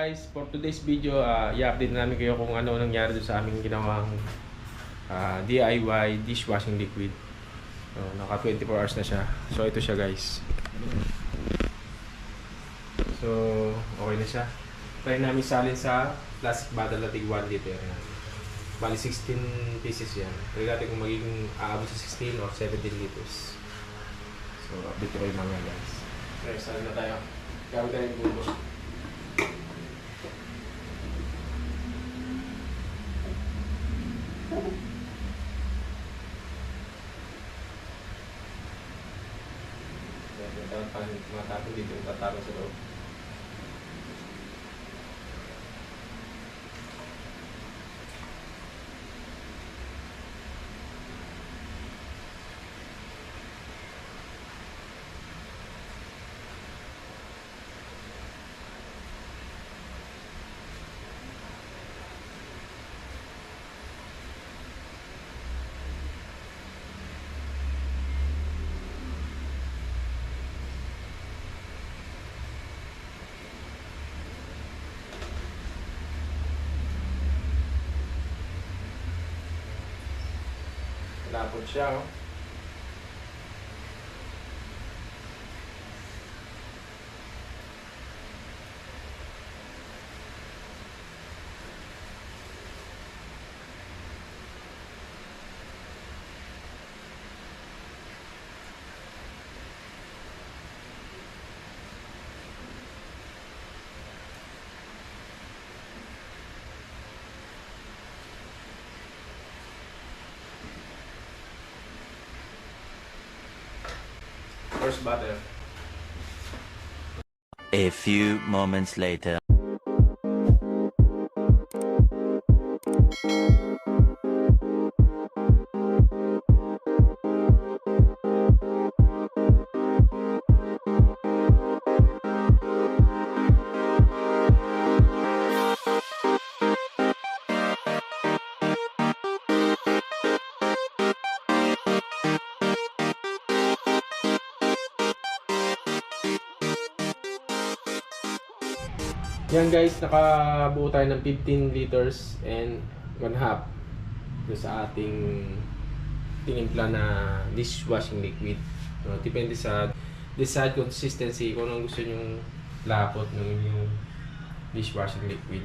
guys, for today's video, i-update namin kayo kung ano nangyari doon sa aming ginawang DIY dishwashing liquid. So, naka 24 hours na siya. So ito siya guys. So okay na siya. Try namin salin sa plastic bottle na tig 1 liter. Bali 16 pieces yan. Try natin kung magiging aabot sa 16 or 17 liters. So update ko kayo mga guys. Try salin na tayo. Gamit tayo yung bubo. Matapon dito yung tatapon sa loob. Napot siya, oh. First bottle. A few moments later. Yan guys, nakabuo tayo ng 15 liters and 1/2 doon sa ating tinimpla na dishwashing liquid. So, depende sa desired consistency kung anong gusto nyong lapot ng inyong dishwashing liquid.